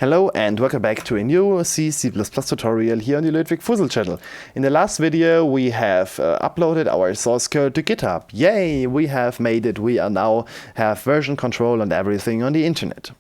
Hello and welcome back to a new C++ tutorial here on the Ludwig Fusel channel. In the last video we have uploaded our source code to GitHub. Yay, we have made it. We are now have version control on everything on the internet.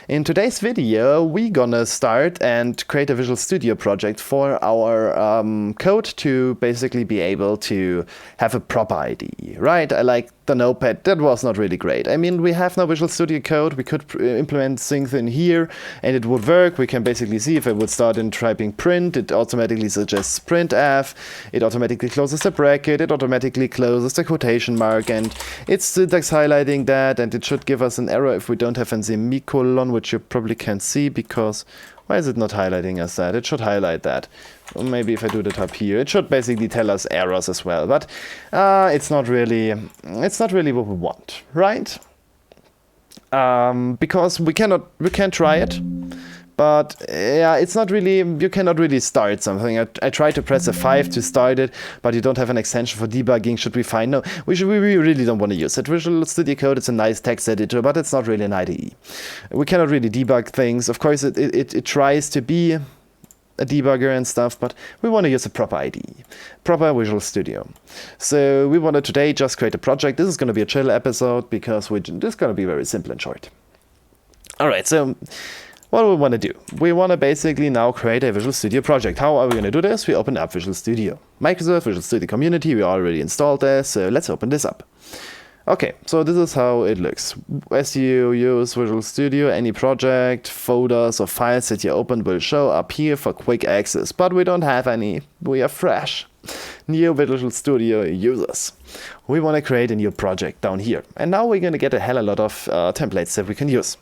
In today's video we're gonna start and create a Visual Studio project for our code to basically be able to have a proper ID, right? I like the notepad, that was not really great. I mean, we have no Visual Studio code, we could implement things in here and it would work. We can basically see if I would start in typing print, it automatically suggests printf, it automatically closes the bracket, it automatically closes the quotation mark, and it's syntax highlighting that, and it should give us an error if we don't have a semicolon, which you probably can't see because why is it not highlighting us that? It should highlight that. Or maybe if I do the top here, it should basically tell us errors as well. But it's not really what we want, right? Because we can't try it. But yeah, it's not really, you cannot really start something. I tried to press F5 to start it, but you don't have an extension for debugging. Should be fine? No, we really don't want to use it. Visual Studio Code, it's a nice text editor, but it's not really an IDE. We cannot really debug things. Of course, it tries to be a debugger and stuff, but we want to use a proper IDE, proper Visual Studio. So we want to today just create a project. This is going to be a chill episode because this is going to be very simple and short. All right, so what do we want to do? We want to basically now create a Visual Studio project. How are we going to do this? We open up Visual Studio. Microsoft Visual Studio Community, we already installed this, so let's open this up. Okay, so this is how it looks. As you use Visual Studio, any project, folders, or files that you open will show up here for quick access, but we don't have any. We are fresh. New Visual Studio users. We want to create a new project down here. And now we're going to get a hell of a lot of templates that we can use.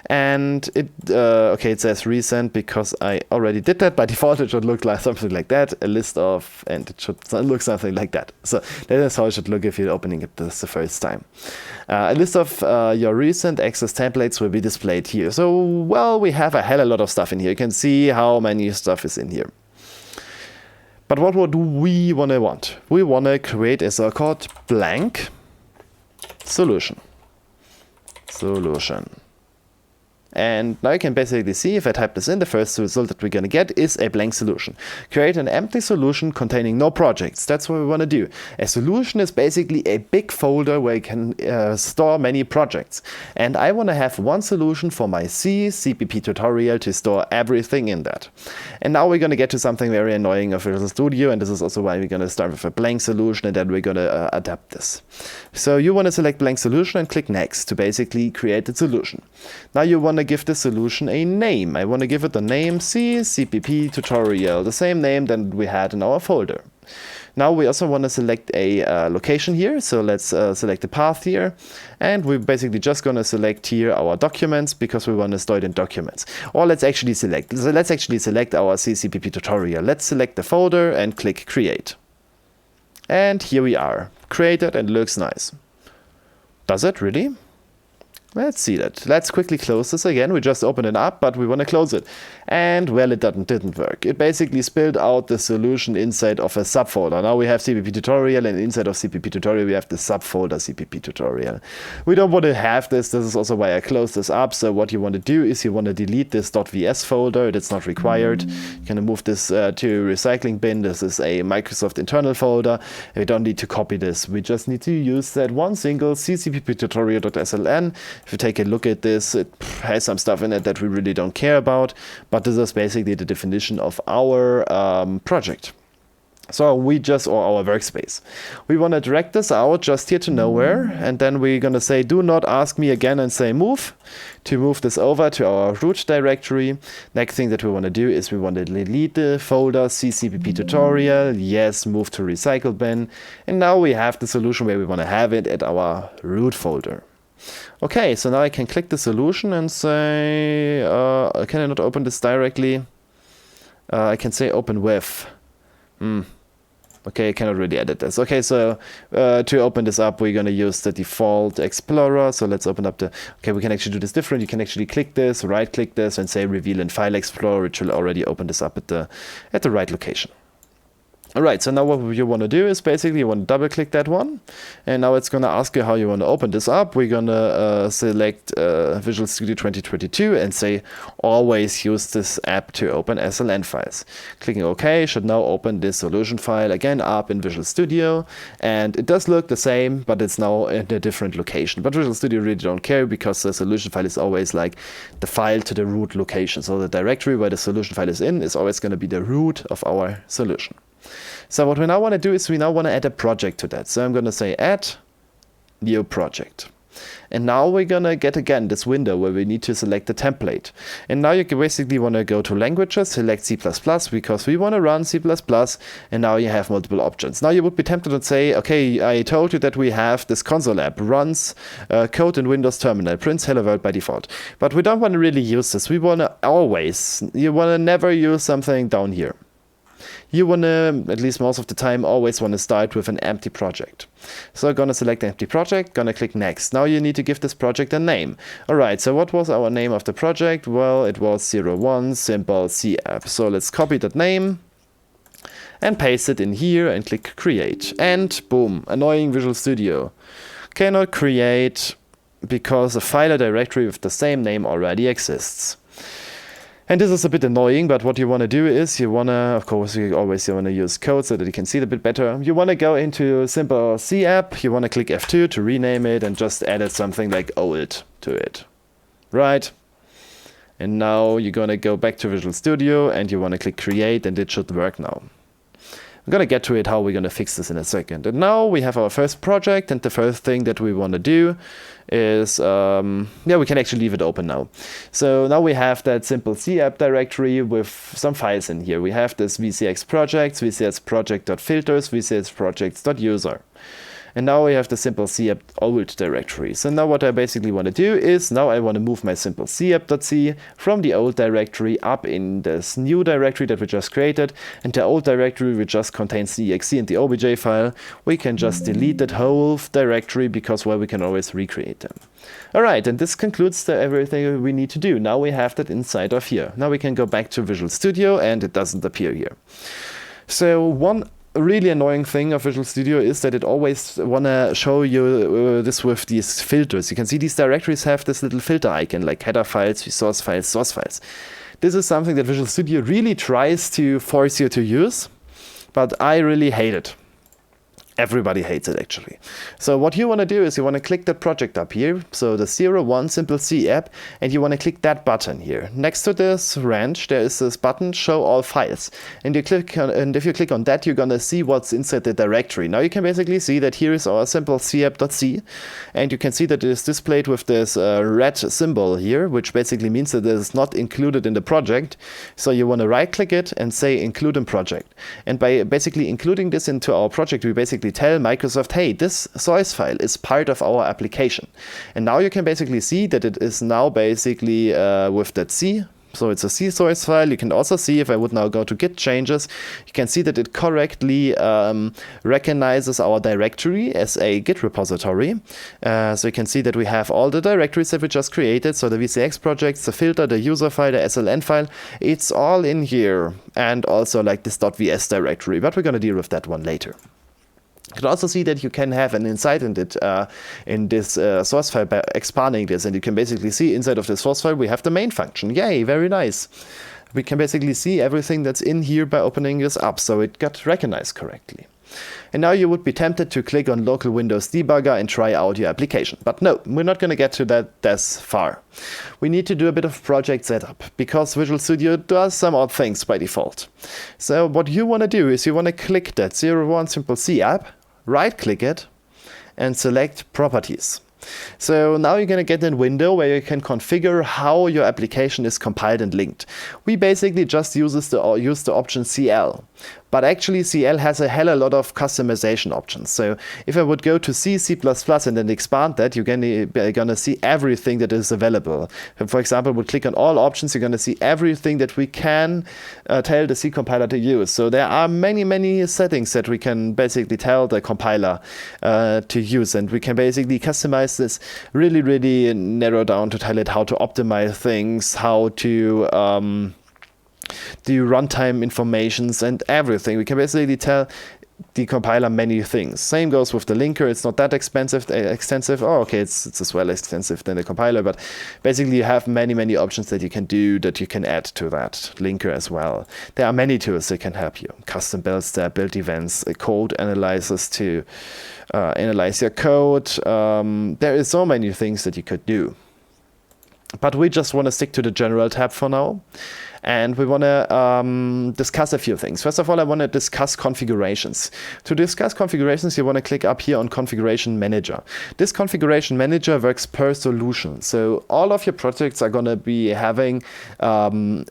And it says recent because I already did that. By default, it should look like something like that. A list of, and it should look something like that. So that is how it should look if you're opening it this the first time. A list of your recent access templates will be displayed here. So, well, we have a hell of a lot of stuff in here. You can see how many stuff is in here. But what do we want? We want to create a so-called blank solution. And now you can basically see if I type this in, the first result that we're going to get is a blank solution. Create an empty solution containing no projects. That's what we want to do. A solution is basically a big folder where you can store many projects. And I want to have one solution for my CPP tutorial to store everything in that. And now we're going to get to something very annoying of Visual Studio, and this is also why we're going to start with a blank solution and then we're going to adapt this. So you want to select blank solution and click next to basically create the solution. Now you want to give the solution a name. I want to give it the name CPP tutorial, the same name that we had in our folder. Now we also want to select a location here, so let's select the path here, and we're basically just going to select here our documents because we want to store it in documents. Or let's actually select our CPP tutorial. Let's select the folder and click create. And here we are, created, and looks nice. Does it really? Let's see that. Let's quickly close this again. We just opened it up, but we want to close it. And, well, it didn't work. It basically spilled out the solution inside of a subfolder. Now we have CPP tutorial, and inside of CPP tutorial we have the subfolder CPP tutorial. We don't want to have this. This is also why I closed this up. So what you want to do is you want to delete this .vs folder. That's not required. You can move this to recycling bin. This is a Microsoft internal folder. We don't need to copy this. We just need to use that one single CPP tutorial.sln. If you take a look at this, it has some stuff in it that we really don't care about, but this is basically the definition of our project. So or our workspace. We want to drag this out just here to nowhere, and then we're going to say do not ask me again and say move, to move this over to our root directory. Next thing that we want to do is we want to delete the folder CPP tutorial, yes, move to recycle bin, and now we have the solution where we want to have it at our root folder. Okay, so now I can click the solution and say, can I not open this directly? I can say open with. Okay, I cannot really edit this. Okay, so to open this up, we're going to use the default Explorer. So let's open up okay, we can actually do this different. You can actually click this, right click this, and say reveal in File Explorer. It will already open this up at the right location. Alright, so now what you want to do is basically you want to double click that one, and now it's going to ask you how you want to open this up. We're going to select Visual Studio 2022 and say always use this app to open SLN files. Clicking OK should now open this solution file again up in Visual Studio, and it does look the same, but it's now in a different location. But Visual Studio really don't care, because the solution file is always like the file to the root location. So the directory where the solution file is in is always going to be the root of our solution. So what we now want to do is we now want to add a project to that. So I'm going to say add new project. And now we're going to get again this window where we need to select the template. And now you basically want to go to languages, select C++, because we want to run C++, and now you have multiple options. Now you would be tempted to say, okay, I told you that we have this console app, runs code in Windows Terminal, prints hello world by default. But we don't want to really use this. We want to you want to never use something down here. You want to, at least most of the time, always want to start with an empty project. So I'm going to select empty project, going to click next. Now you need to give this project a name. Alright, so what was our name of the project? Well, it was 01 Simple C App. So let's copy that name and paste it in here and click create. And boom, annoying Visual Studio. Cannot create because a file or directory with the same name already exists. And this is a bit annoying, but what you want to do is you want to, of course, you always want to use code so that you can see it a bit better. You want to go into Simple C App, you want to click F2 to rename it and just add something like old to it. Right? And now you're going to go back to Visual Studio and you want to click create, and it should work now. I'm going to get to it how we're going to fix this in a second. And now we have our first project, and the first thing that we want to do is, we can actually leave it open now. So now we have that Simple C App directory with some files in here. We have this VCX projects, VCX project.filters, VCX projects.user. And now we have the Simple C App old directory. So now what I basically want to do is, now I want to move my Simple C App.c from the old directory up in this new directory that we just created. And the old directory, which just contains the exe and the obj file, we can just delete that whole directory, because, well, we can always recreate them. Alright, and this concludes everything we need to do. Now we have that inside of here. Now we can go back to Visual Studio, and it doesn't appear here. So one really annoying thing of Visual Studio is that it always want to show you this with these filters. You can see these directories have this little filter icon, like header files, resource files, source files. This is something that Visual Studio really tries to force you to use, but I really hate it. Everybody hates it, actually. So what you want to do is you want to click that project up here, so the 01 Simple C App, and you want to click that button here. Next to this wrench, there is this button, Show All Files. And if you click on that, you're going to see what's inside the directory. Now you can basically see that here is our Simple C App.c, and you can see that it is displayed with this red symbol here, which basically means that it is not included in the project. So you want to right-click it and say Include in Project. And by basically including this into our project, we basically tell Microsoft, hey, this source file is part of our application. And now you can basically see that it is now basically with that C. So it's a C source file. You can also see, if I would now go to Git changes, you can see that it correctly recognizes our directory as a Git repository. So you can see that we have all the directories that we just created. So the VCX projects, the filter, the user file, the SLN file, it's all in here. And also like this .vs directory, but we're going to deal with that one later. You can also see that you can have an insight in this source file by expanding this, and you can basically see inside of the source file we have the main function. Yay, very nice. We can basically see everything that's in here by opening this up, so it got recognized correctly. And now you would be tempted to click on local Windows debugger and try out your application. But no, we're not going to get to that this far. We need to do a bit of project setup, because Visual Studio does some odd things by default. So what you want to do is you want to click that 01 Simple C App, right-click it, and select Properties. So now you're going to get a window where you can configure how your application is compiled and linked. We basically just use the option CL. But actually CL has a hell of a lot of customization options. So if I would go to C++ and then expand that, you're going to see everything that is available. For example, we'll click on all options, you're going to see everything that we can tell the C compiler to use. So there are many settings that we can basically tell the compiler to use. And we can basically customize this really narrow down to tell it how to optimize things, how to the runtime informations and everything. We can basically tell the compiler many things. Same goes with the linker. It's not that extensive. Oh, okay, it's as well extensive than the compiler, but basically you have many options that you can do, that you can add to that linker as well. There are many tools that can help you. Custom builds, there are build events, code analyzers to analyze your code. There is so many things that you could do. But we just want to stick to the general tab for now. And we want to discuss a few things. First of all, I want to discuss configurations. To discuss configurations, you want to click up here on Configuration Manager. This Configuration Manager works per solution. So all of your projects are going to be having a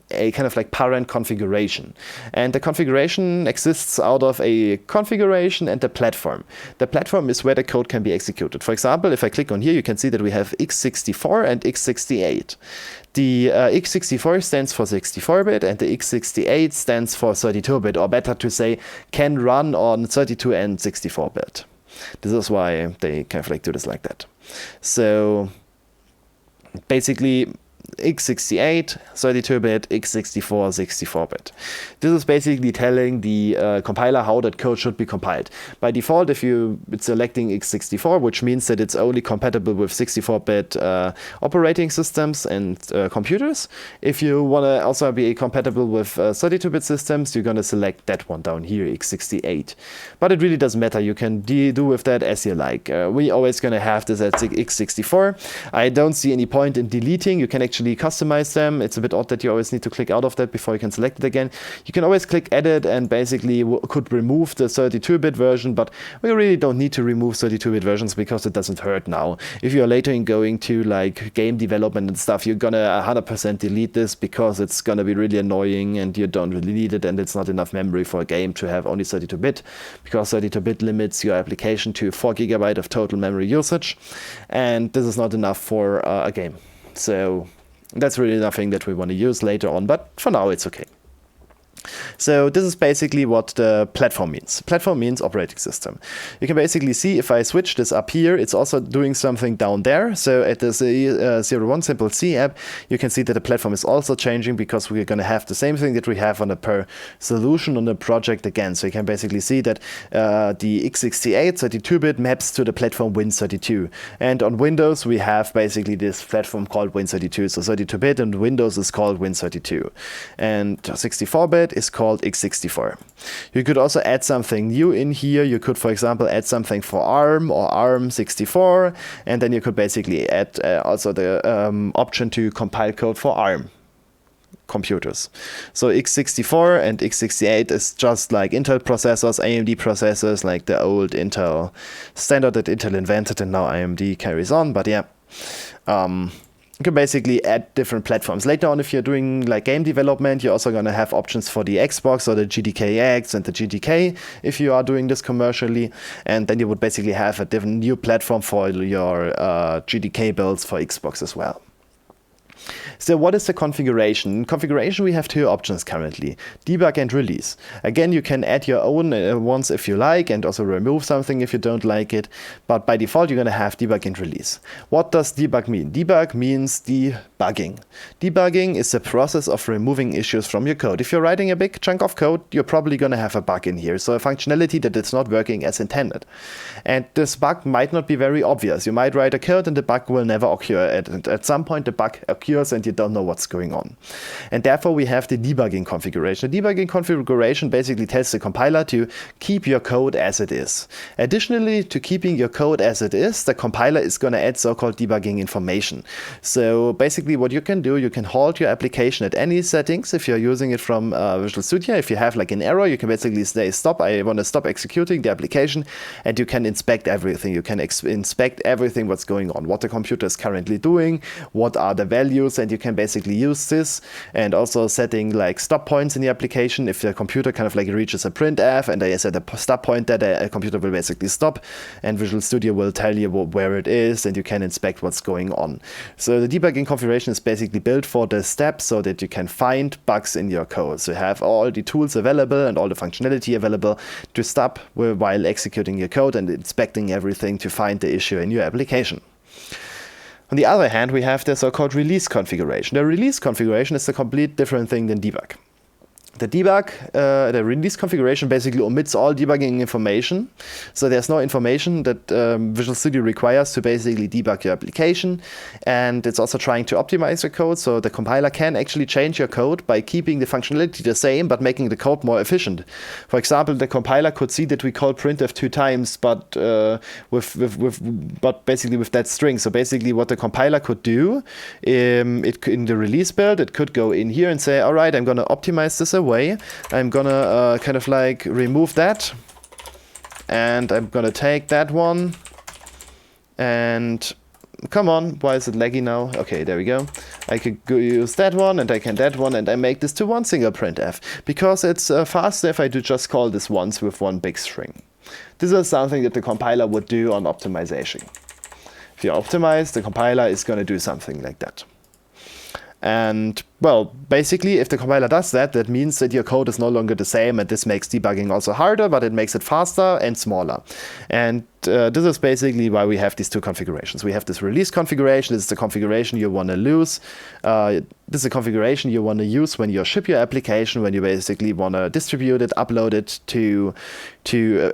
kind of like parent configuration. And the configuration exists out of a configuration and a platform. The platform is where the code can be executed. For example, if I click on here, you can see that we have x64 and x68. The x64 stands for 64-bit and the x68 stands for 32-bit, or better to say, can run on 32 and 64-bit. This is why they kind of like do this like that. So basically, x68, 32-bit, x64, 64-bit. This is basically telling the compiler how that code should be compiled. By default, if it's selecting x64, which means that it's only compatible with 64-bit operating systems and computers. If you want to also be compatible with 32-bit systems, you're going to select that one down here, x68. But it really doesn't matter. You can do with that as you like. We always going to have this at x64. I don't see any point in deleting. You can actually customize them. It's a bit odd that you always need to click out of that before you can select it again. You can always click edit and basically could remove the 32-bit version, but we really don't need to remove 32-bit versions because it doesn't hurt now. If you're later going to like game development and stuff, you're gonna 100% delete this because it's gonna be really annoying and you don't really need it, and it's not enough memory for a game to have only 32-bit, because 32-bit limits your application to 4 GB of total memory usage, and this is not enough for a game. So that's really nothing that we want to use later on, but for now it's okay. So this is basically what the platform means. Platform means operating system. You can basically see if I switch this up here, it's also doing something down there. So at the 01 Simple C app, you can see that the platform is also changing because we're going to have the same thing that we have on the per solution on the project again. So you can basically see that the x68 32-bit maps to the platform Win32. And on Windows, we have basically this platform called Win32. So 32-bit and Windows is called Win32. And 64-bit is called x64. You could also add something new in here. You could, for example, add something for ARM or ARM64, and then you could basically add also the option to compile code for ARM computers. So x64 and x68 is just like Intel processors, AMD processors, like the old Intel standard that Intel invented and now AMD carries on. But yeah, you can basically add different platforms. Later on, if you're doing like game development, you're also going to have options for the Xbox or the GTK-X and the GTK if you are doing this commercially. And then you would basically have a different new platform for your GTK builds for Xbox as well. So what is the configuration? In configuration, we have two options currently, debug and release. Again, you can add your own ones if you like, and also remove something if you don't like it. But by default, you're going to have debug and release. What does debug mean? Debug means debugging. Debugging is the process of removing issues from your code. If you're writing a big chunk of code, you're probably going to have a bug in here. So a functionality that it's not working as intended. And this bug might not be very obvious. You might write a code and the bug will never occur. At some point, the bug occurs and you don't know what's going on. And therefore we have the debugging configuration. The debugging configuration basically tells the compiler to keep your code as it is. Additionally to keeping your code as it is, the compiler is going to add so-called debugging information. So basically what you can do, you can halt your application at any settings if you're using it from Visual Studio. If you have like an error, you can basically say stop, I want to stop executing the application, and you can inspect everything. You can inspect everything what's going on, what the computer is currently doing, what are the values, and you can basically use this, and also setting like stop points in the application. If the computer kind of like reaches a printf and I set a stop point, that a computer will basically stop, and Visual Studio will tell you where it is, and you can inspect what's going on. So the debugging configuration is basically built for the steps so that you can find bugs in your code. So you have all the tools available and all the functionality available to stop while executing your code and inspecting everything to find the issue in your application. On the other hand, we have the so-called release configuration. The release configuration is a complete different thing than debug. The the release configuration basically omits all debugging information. So there's no information that Visual Studio requires to basically debug your application. And it's also trying to optimize your code. So the compiler can actually change your code by keeping the functionality the same, but making the code more efficient. For example, the compiler could see that we call printf 2 times, but basically with that string. So basically what the compiler could do, in the release build, it could go in here and say, all right, I'm going to optimize this away. I'm gonna kind of like remove that, and I'm gonna take that one, and come on, why is it laggy now? Okay, there we go. I could go use that one, and I can that one, and I make this to one single printf, because it's faster if I do just call this once with one big string. This is something that the compiler would do on optimization. If you optimize, the compiler is gonna do something like that. And, well, basically, if the compiler does that, that means that your code is no longer the same, and this makes debugging also harder, but it makes it faster and smaller. And this is basically why we have these two configurations. We have this release configuration. This is the configuration you want to use. This is a configuration you want to use when you ship your application, when you basically want to distribute it, upload it to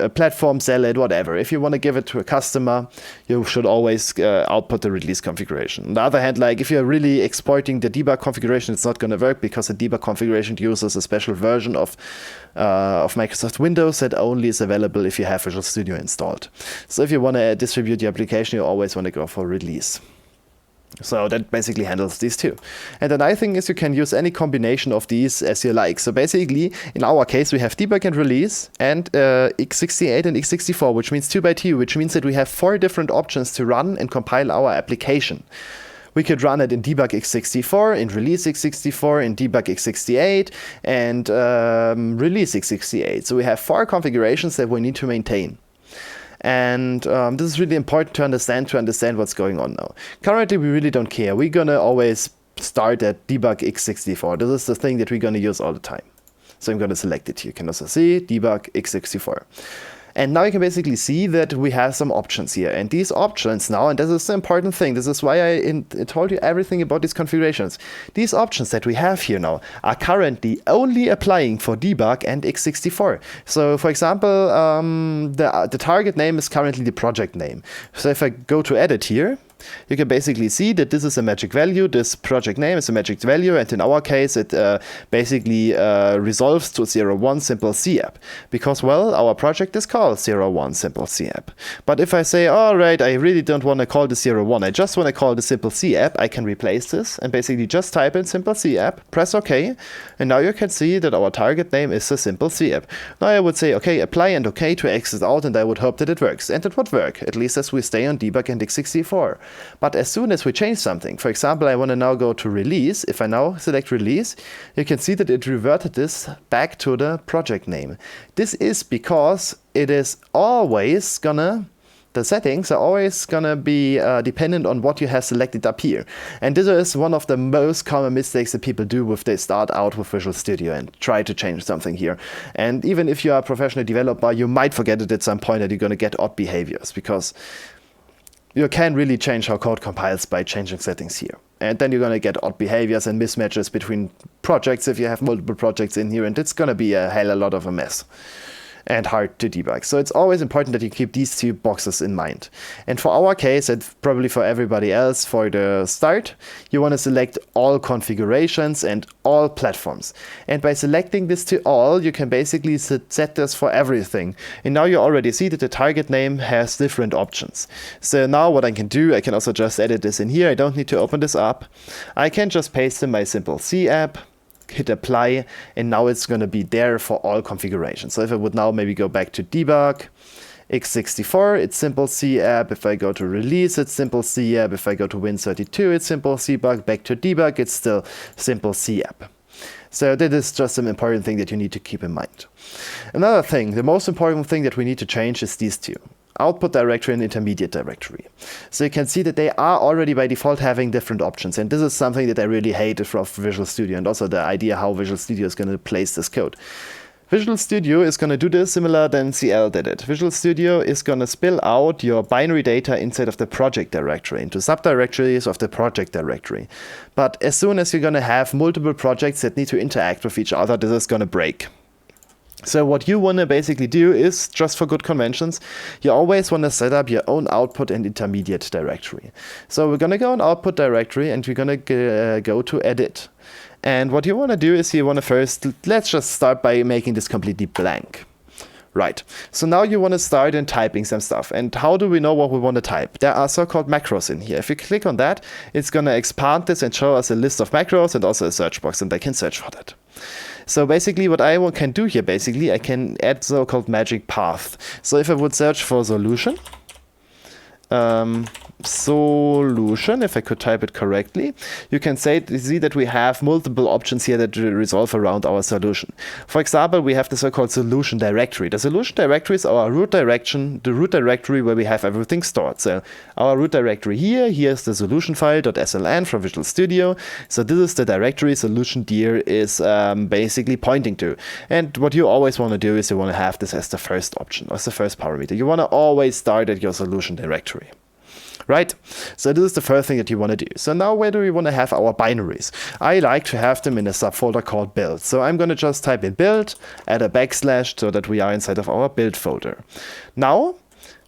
a platform, sell it, whatever. If you want to give it to a customer, you should always output the release configuration. On the other hand, like if you're really exporting the debug configuration, it's not going to work, because the debug configuration uses a special version of Microsoft Windows that only is available if you have Visual Studio installed. So if you want to distribute your application, you always want to go for release. So that basically handles these two. And the nice thing is you can use any combination of these as you like. So basically, in our case, we have debug and release, and x68 and x64, which means 2 by 2, which means that we have 4 different options to run and compile our application. We could run it in debug x64, in release x64, in debug x68, and release x68. So we have 4 configurations that we need to maintain. And this is really important to understand what's going on now. Currently, we really don't care. We're going to always start at debug x64. This is the thing that we're going to use all the time. So I'm going to select it here. You can also see debug x64. And now you can basically see that we have some options here. And these options now, and this is the important thing, this is why I told you everything about these configurations. These options that we have here now are currently only applying for debug and x64. So for example, the target name is currently the project name. So if I go to edit here, you can basically see that this is a magic value, this project name is a magic value, and in our case it basically resolves to 01 simple C app, because, well, our project is called 01 simple C app. But if I say, alright, I really don't want to call this 01, I just want to call the simple C app, I can replace this and basically just type in simple C app, press OK, and now you can see that our target name is a simple C app. Now I would say OK, apply and OK to exit out, and I would hope that it works. And it would work, at least as we stay on debug and x64. But as soon as we change something, for example, I want to now go to release. If I now select release, you can see that it reverted this back to the project name. This is because it is always gonna, the settings are always gonna be dependent on what you have selected up here. And this is one of the most common mistakes that people do if they start out with Visual Studio and try to change something here. And even if you are a professional developer, you might forget it at some point that you're gonna get odd behaviors, because you can really change how code compiles by changing settings here. And then you're going to get odd behaviors and mismatches between projects if you have multiple projects in here, and it's going to be a hell of a lot of a mess and hard to debug. So it's always important that you keep these two boxes in mind. And for our case, and probably for everybody else, for the start, you want to select all configurations and all platforms. And by selecting this to all, you can basically set this for everything. And now you already see that the target name has different options. So now what I can do, I can also just edit this in here. I don't need to open this up. I can just paste in my simple C app, hit apply, and now it's going to be there for all configurations. So if I would now maybe go back to debug, x64, it's simple C app. If I go to release, it's simple C app. If I go to Win32, it's simple C bug. Back to debug, it's still simple C app. So that is just an important thing that you need to keep in mind. Another thing, the most important thing that we need to change is these two: output directory and intermediate directory. So you can see that they are already by default having different options, and this is something that I really hate from Visual Studio, and also the idea how Visual Studio is going to place this code. Visual Studio is going to do this similar than CL did it. Visual Studio is going to spill out your binary data inside of the project directory into subdirectories of the project directory. But as soon as you're going to have multiple projects that need to interact with each other, this is going to break. So what you want to basically do is, just for good conventions, you always want to set up your own output and intermediate directory. So we're going to go on output directory and we're going to go to edit. And what you want to do is you want to first, let's just start by making this completely blank. Right, so now you want to start in typing some stuff. And how do we know what we want to type? There are so-called macros in here. If you click on that, it's going to expand this and show us a list of macros and also a search box, and I can search for that. So basically what I can do here, I can add so-called magic path. So if I would search for solution, if I could type it correctly, you can see that we have multiple options here that resolve around our solution. For example, we have the so-called solution directory. The solution directory is our root direction, the root directory where we have everything stored. So our root directory here's the solution file.sln from Visual Studio. So this is the directory solution dir is basically pointing to. And what you always want to do is you want to have this as the first option, as the first parameter. You want to always start at your solution directory. Right, so this is the first thing that you want to do. So now where do we want to have our binaries? I like to have them in a subfolder called build. So I'm going to just type in build, add a backslash so that we are inside of our build folder. Now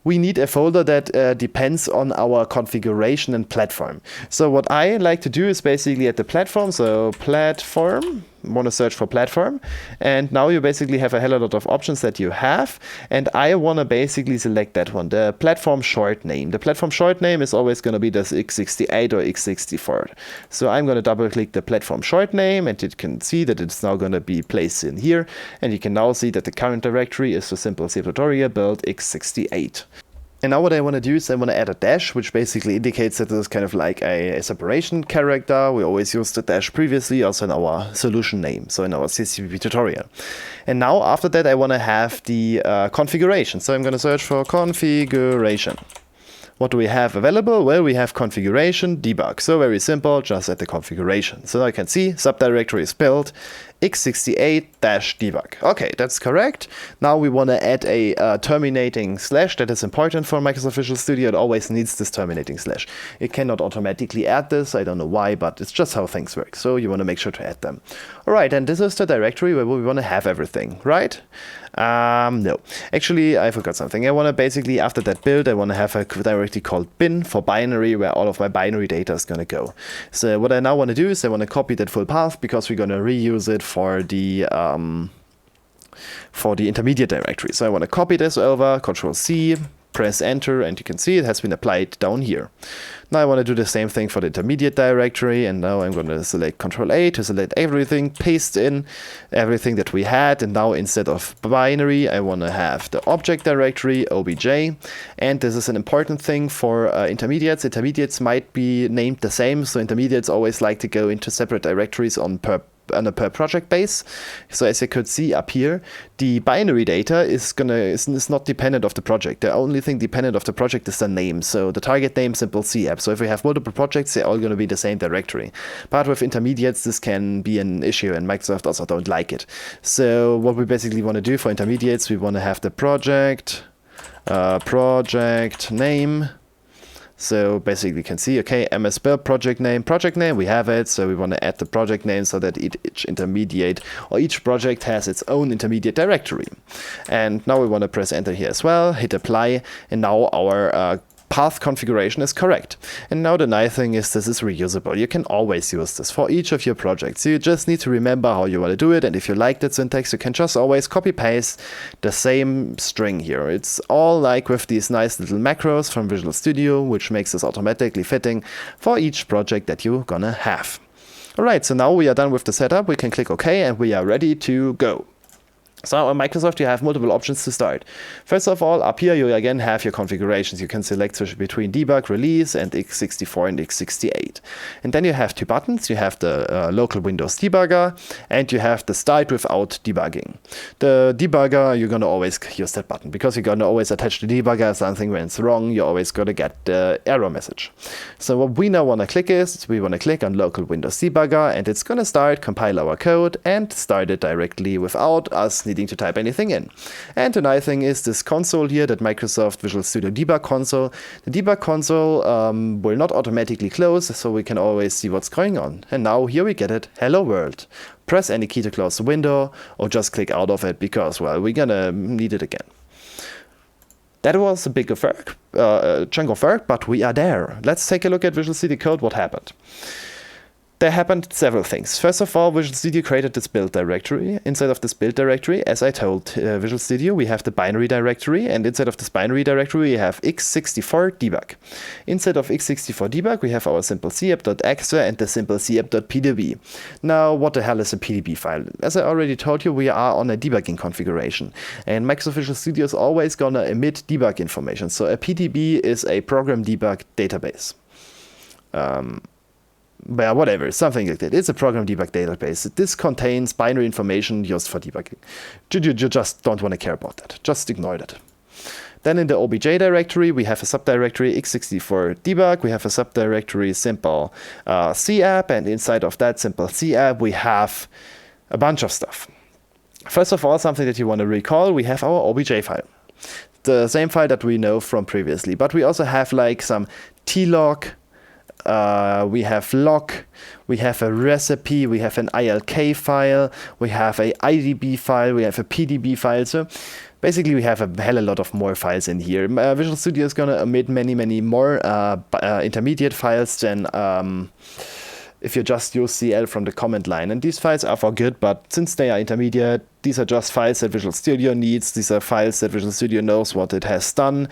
we need a folder that depends on our configuration and platform. So what I like to do is basically at the platform, so platform, want to search for platform, and now you basically have a hell of a lot of options that you have, and I want to basically select that one, the platform short name. The platform short name is always going to be this x68 or x64. So I'm going to double click the platform short name, and you can see that it's now going to be placed in here, and you can now see that the current directory is the simple C tutorial build x68. And now what I want to do is I want to add a dash, which basically indicates that this is kind of like a separation character. We always used the dash previously, also in our solution name, so in our CCP tutorial. And now after that I want to have the configuration. So I'm going to search for configuration. What do we have available? Well, we have configuration debug. So very simple, just add the configuration. So now I can see subdirectory is built x68-debug. Okay, that's correct. Now we want to add a terminating slash. That is important for Microsoft Visual Studio. It always needs this terminating slash. It cannot automatically add this. I don't know why, but it's just how things work. So you want to make sure to add them. All right, and this is the directory where we want to have everything, right? No, actually I forgot something. I want to basically, after that build, I want to have a directory called bin for binary, where all of my binary data is going to go. So what I now want to do is I want to copy that full path because we're going to reuse it for the intermediate directory. So I want to copy this over, Control C, press enter, and you can see it has been applied down here. Now I want to do the same thing for the intermediate directory, and now I'm going to select Control A to select everything, paste in everything that we had, and now instead of binary I want to have the object directory, obj, and this is an important thing for intermediates. Intermediates might be named the same, so intermediates always like to go into separate directories on a per project base. So as you could see up here, the binary data is not dependent of the project. The only thing dependent of the project is the name. So the target name, simple C app. So if we have multiple projects, they're all going to be the same directory. But with intermediates, this can be an issue, and Microsoft also don't like it. So what we basically want to do for intermediates, we want to have the project name. So basically you can see, okay, MS build project name, we have it. So we want to add the project name so that each intermediate or each project has its own intermediate directory. And now we want to press enter here as well, hit apply, and now our path configuration is correct. And now the nice thing is this is reusable. You can always use this for each of your projects. You just need to remember how you want to do it, and if you like that syntax, you can just always copy paste the same string here. It's all like with these nice little macros from Visual Studio, which makes this automatically fitting for each project that you're gonna have. Alright, so now we are done with the setup. We can click OK and we are ready to go. So on Microsoft, you have multiple options to start. First of all, up here you again have your configurations. You can select between debug, release, and x64 and x68. And then you have two buttons. You have the local Windows debugger, and you have the start without debugging. The debugger, you're going to always use that button because you're going to always attach the debugger. If something went wrong, you're always going to get the error message. So what we now want to click is, we want to click on local Windows debugger, and it's going to start, compile our code, and start it directly without us needing to type anything in. And the nice thing is this console here, that Microsoft Visual Studio debug console. The debug console will not automatically close, so we can always see what's going on. And now here we get it, hello world. Press any key to close the window, or just click out of it because, well, we're gonna need it again. That was a big chunk of work, but we are there. Let's take a look at Visual Studio Code, what happened. There happened several things. First of all, Visual Studio created this build directory. Inside of this build directory, as I told Visual Studio, we have the binary directory, and inside of this binary directory, we have x64 debug. Inside of x64 debug, we have our simple capp.exe and the simple capp.pdb. Now, what the hell is a PDB file? As I already told you, we are on a debugging configuration, and Microsoft Visual Studio is always gonna emit debug information. So a PDB is a program debug database. Well, whatever, something like that. It's a program debug database. This contains binary information used for debugging. You just don't want to care about that. Just ignore that. Then in the obj directory, we have a subdirectory x64 debug. We have a subdirectory simple capp, and inside of that simple capp, we have a bunch of stuff. First of all, something that you want to recall, we have our obj file. The same file that we know from previously, but we also have like some tlog, we have log, we have a recipe, we have an ILK file, we have a IDB file, we have a PDB file. So basically we have a hell of a lot of more files in here. Visual Studio is going to emit many more intermediate files than if you just use CL from the command line. And these files are for good, but since they are intermediate, these are just files that Visual Studio needs. These are files that Visual Studio knows what it has done,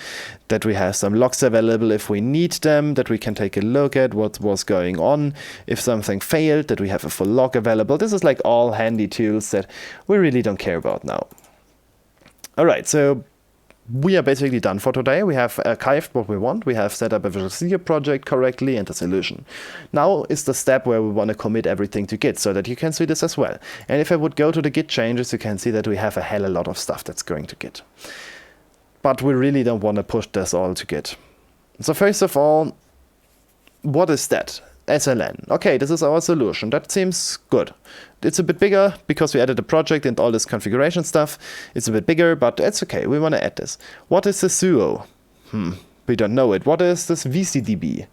that we have some logs available if we need them, that we can take a look at what was going on. If something failed, that we have a full log available. This is like all handy tools that we really don't care about now. All right, so we are basically done for today. We have archived what we want. We have set up a Visual Studio project correctly and the solution. Now is the step where we want to commit everything to Git so that you can see this as well. And if I would go to the Git changes, you can see that we have a hell of a lot of stuff that's going to Git. But we really don't want to push this all to Git. So first of all, what is that? SLN. Okay, this is our solution. That seems good. It's a bit bigger because we added a project and all this configuration stuff. It's a bit bigger, but it's okay. We want to add this. What is the sudo? We don't know it. What is this VCDB?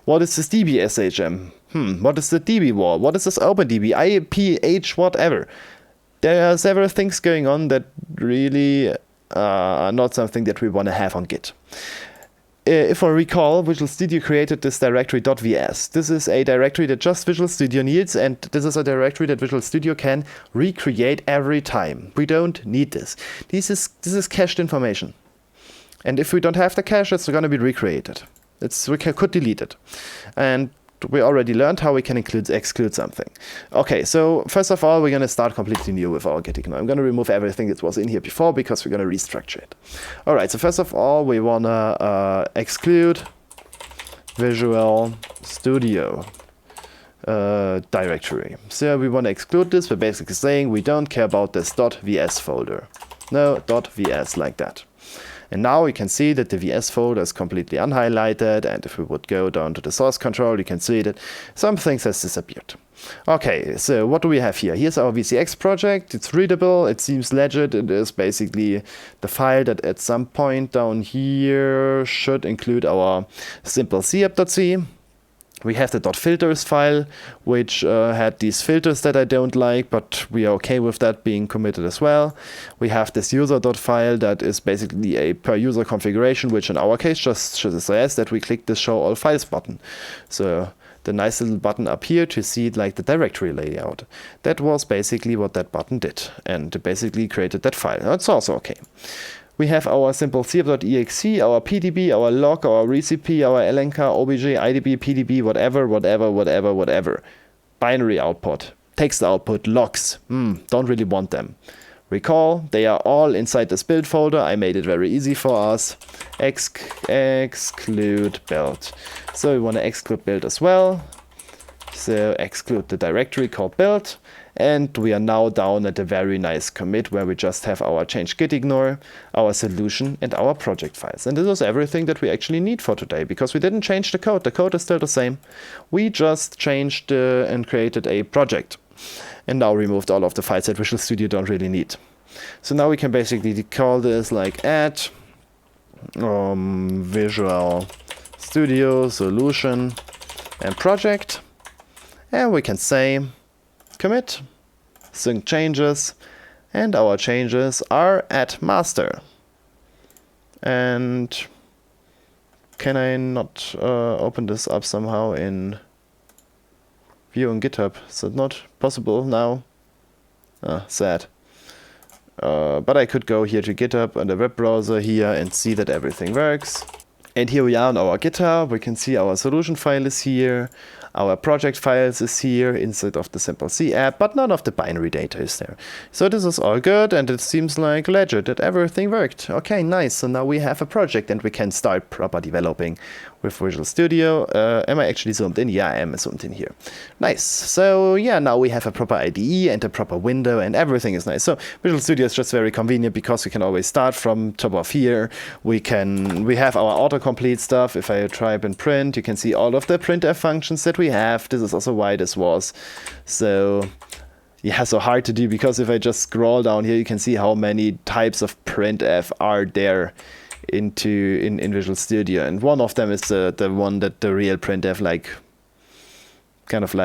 What is this DBSHM? What is the DBWall? What is this OpenDB? IPH, whatever. There are several things going on that really are not something that we want to have on Git. If I recall, Visual Studio created this directory .vs. This is a directory that just Visual Studio needs, and this is a directory that Visual Studio can recreate every time. We don't need this. This is cached information. And if we don't have the cache, it's going to be recreated. We could delete it. And we already learned how we can exclude something. Okay, so first of all, we're going to start completely new with our Git ignore. I'm going to remove everything that was in here before because we're going to restructure it. All right, so first of all, we want to exclude Visual Studio directory. So we want to exclude this. We're basically saying we don't care about this .vs folder. No, .vs like that. And now we can see that the VS folder is completely unhighlighted, and if we would go down to the source control, you can see that some things has disappeared. Okay, so what do we have here? Here's our VCX project. It's readable, it seems legit. It is basically the file that at some point down here should include our simple capp.c. We have the .filters file, which had these filters that I don't like, but we are okay with that being committed as well. We have this user.file that is basically a per user configuration, which in our case just says that we click the show all files button. So the nice little button up here to see like the directory layout. That was basically what that button did, and it basically created that file. That's also okay. We have our simple capp.exe, our PDB, our log, our recipe, our LNK, OBJ, IDB, PDB, whatever. Binary output, text output, logs. Don't really want them. Recall, they are all inside this build folder. I made it very easy for us. Exclude build. So we want to exclude build as well. So exclude the directory called build. And we are now down at a very nice commit where we just have our change git ignore, our solution, and our project files. And this is everything that we actually need for today, because we didn't change the code. The code is still the same. We just changed and created a project. and now removed all of the files that Visual Studio don't really need. So now we can basically call this like add Visual Studio solution and project, and we can say commit sync changes, and our changes are at master. And can I not open this up somehow in View on GitHub? Is that not possible now? Sad. But I could go here to GitHub on the web browser here and see that everything works. And here we are on our GitHub. We can see our solution file is here. Our project files is here inside of the Simple C app, but none of the binary data is there. So this is all good, and it seems like legit that everything worked. Okay, nice. So now we have a project and we can start proper developing with Visual Studio. Am I actually zoomed in? Yeah, I am zoomed in here. Nice. So yeah, now we have a proper IDE and a proper window, and everything is nice. So Visual Studio is just very convenient because we can always start from top of here. We have our autocomplete stuff. If I type in print, you can see all of the printf functions that we have. This is also why this was so hard to do, because if I just scroll down here, you can see how many types of printf are there in Visual Studio, and one of them is the one that the real printf kind of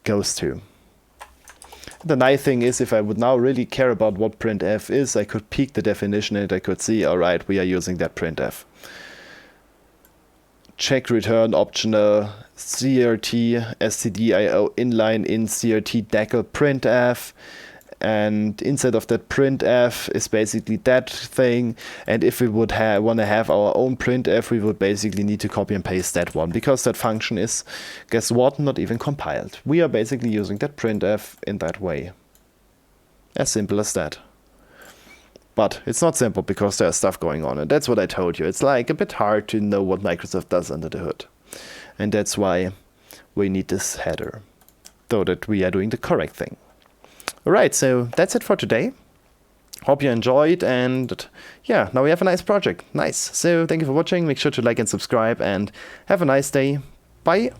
goes to. The nice thing is, if I would now really care about what printf is, I could peek the definition and I could see, all right, we are using that printf. Check return optional, CRT, stdio, inline in CRT, decal printf, and inside of that printf is basically that thing. And if we would want to have our own printf, we would basically need to copy and paste that one, because that function is, guess what, not even compiled. We are basically using that printf in that way. As simple as that. But it's not simple because there's stuff going on, and that's what I told you. It's like a bit hard to know what Microsoft does under the hood. And that's why we need this header, so that we are doing the correct thing. Alright, so that's it for today. Hope you enjoyed, and yeah, now we have a nice project. Nice. So thank you for watching. Make sure to like and subscribe, and have a nice day. Bye.